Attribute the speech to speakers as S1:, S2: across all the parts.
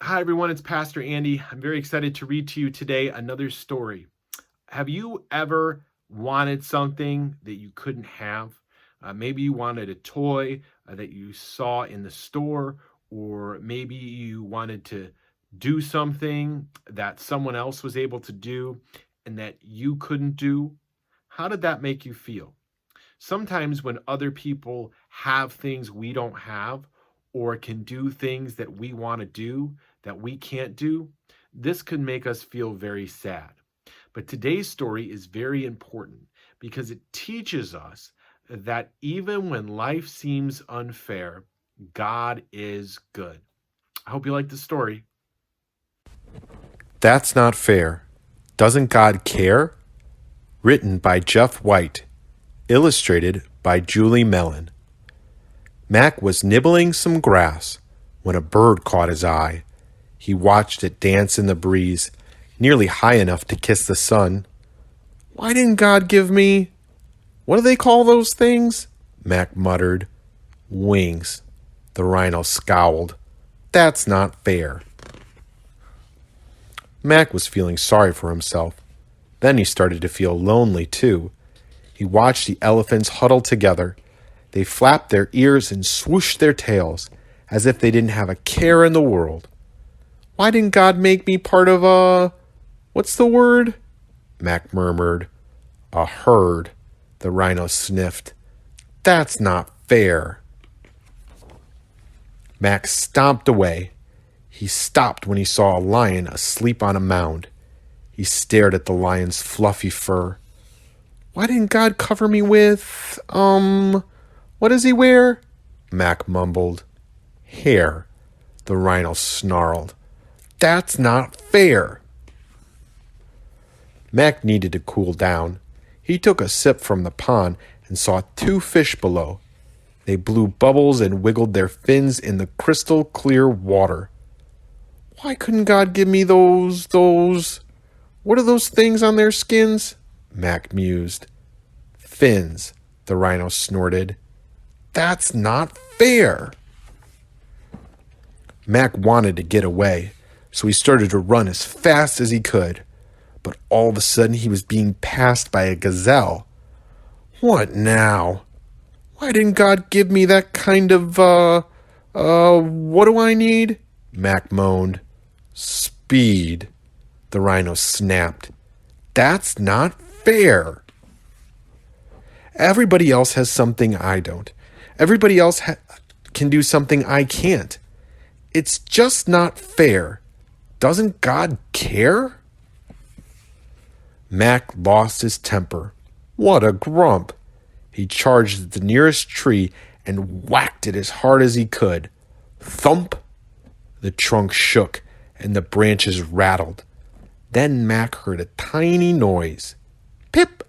S1: Hi, everyone. It's Pastor Andy. I'm very excited to read to you today another story. Have you ever wanted something that you couldn't have? Maybe you wanted a toy that you saw in the store, or maybe you wanted to do something that someone else was able to do and that you couldn't do. How did that make you feel? Sometimes when other people have things we don't have or can do things that we want to do that we can't do, this could make us feel very sad. But today's story is very important because it teaches us that even when life seems unfair, God is good. I hope you like the story.
S2: That's Not Fair. Doesn't God Care? Written by Jeff White. Illustrated by Julie Mellon. Mac was nibbling some grass when a bird caught his eye. He watched it dance in the breeze, nearly high enough to kiss the sun. Why didn't God give me... What do they call those things? Mac muttered. Wings. The rhino scowled. That's not fair. Mac was feeling sorry for himself. Then he started to feel lonely, too. He watched the elephants huddle together. They flapped their ears and swooshed their tails, as if they didn't have a care in the world. Why didn't God make me part of a... What's the word? Mac murmured. A herd. The rhino sniffed. That's not fair. Mac stomped away. He stopped when he saw a lion asleep on a mound. He stared at the lion's fluffy fur. Why didn't God cover me with, what does he wear? Mac mumbled. Hair. The rhino snarled. That's not fair. Mac needed to cool down. He took a sip from the pond and saw 2 fish below. They blew bubbles and wiggled their fins in the crystal clear water. Why couldn't God give me those... What are those things on their skins? Mac mused. Fins, the rhino snorted. That's not fair. Mac wanted to get away, so he started to run as fast as he could. But all of a sudden he was being passed by a gazelle. What now? Why didn't God give me that kind of, what do I need? Mac moaned. Speed, the rhino snapped. That's not fair. Everybody else has something I don't. Everybody else can do something I can't. It's just not fair. Doesn't God care? Mac lost his temper. What a grump. He charged at the nearest tree and whacked it as hard as he could. Thump! The trunk shook and the branches rattled. Then Mac heard a tiny noise. Pip!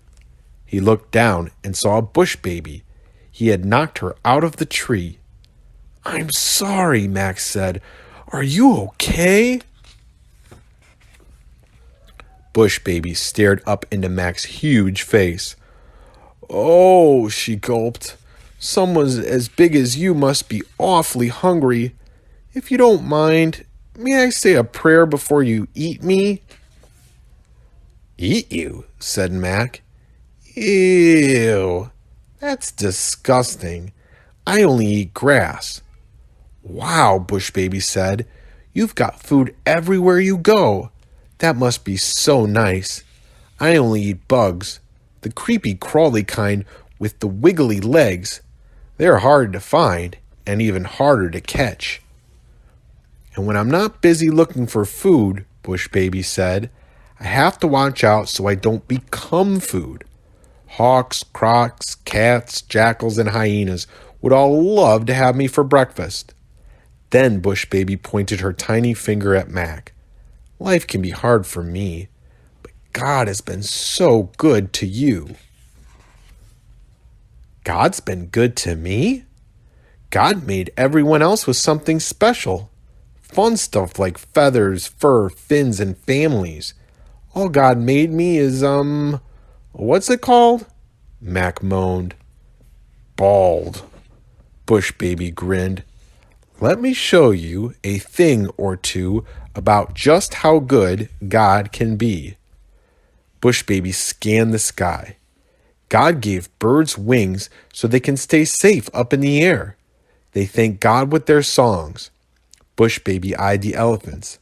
S2: He looked down and saw a bush baby. He had knocked her out of the tree. I'm sorry, Mac said. Are you okay? Bush baby stared up into Mac's huge face. Oh, she gulped. Someone as big as you must be awfully hungry. If you don't mind, may I say a prayer before you eat me? Eat you, said Mac. Ew, that's disgusting. I only eat grass. Wow, Bush Baby said. You've got food everywhere you go. That must be so nice. I only eat bugs, the creepy crawly kind with the wiggly legs. They're hard to find and even harder to catch. And when I'm not busy looking for food, Bush Baby said, I have to watch out so I don't become food. Hawks, crocs, cats, jackals, and hyenas would all love to have me for breakfast. Then Bush Baby pointed her tiny finger at Mac. Life can be hard for me, but God has been so good to you. God's been good to me? God made everyone else with something special. Fun stuff like feathers, fur, fins, and families. All God made me is, what's it called? Mac moaned. Bald. Bush Baby grinned. Let me show you a thing or two about just how good God can be. Bush Baby scanned the sky. God gave birds wings so they can stay safe up in the air. They thank God with their songs. Bush Baby eyed the elephants.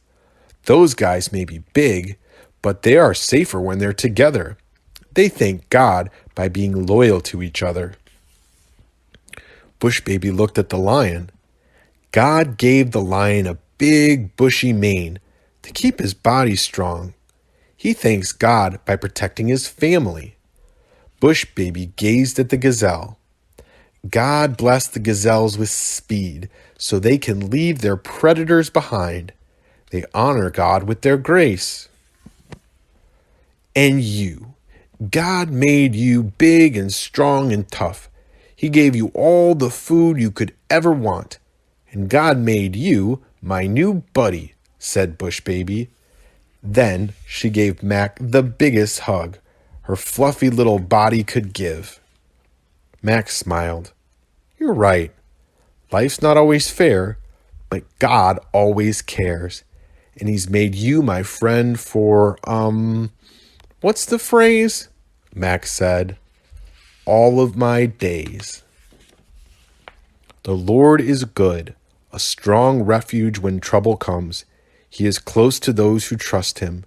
S2: Those guys may be big, but they are safer when they're together. They thank God by being loyal to each other. Bush Baby looked at the lion. God gave the lion a big, bushy mane to keep his body strong. He thanks God by protecting his family. Bush Baby gazed at the gazelle. God blessed the gazelles with speed so they can leave their predators behind. They honor God with their grace. And you, God made you big and strong and tough. He gave you all the food you could ever want. And God made you my new buddy, said Bush Baby. Then she gave Mac the biggest hug her fluffy little body could give. Mac smiled. You're right. Life's not always fair, but God always cares. And he's made you my friend for, what's the phrase? Max said, all of my days. The Lord is good, a strong refuge when trouble comes. He is close to those who trust him.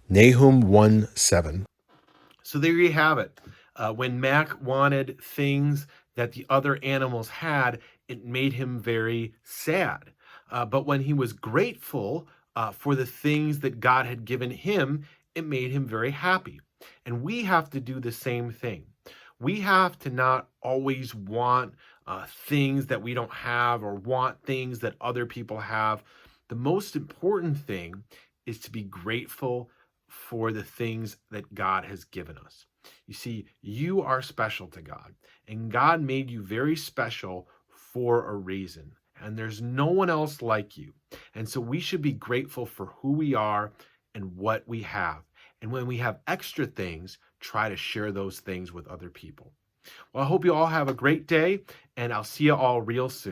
S2: Nahum 1:7.
S1: So there you have it. When Mac wanted things that the other animals had, it made him very sad. But when he was grateful for the things that God had given him, it made him very happy. And we have to do the same thing. We have to not always want things that we don't have or want things that other people have. The most important thing is to be grateful for the things that God has given us. You see, you are special to God, and God made you very special for a reason. And there's no one else like you. And so we should be grateful for who we are and what we have. And when we have extra things, try to share those things with other people. Well, I hope you all have a great day, and I'll see you all real soon.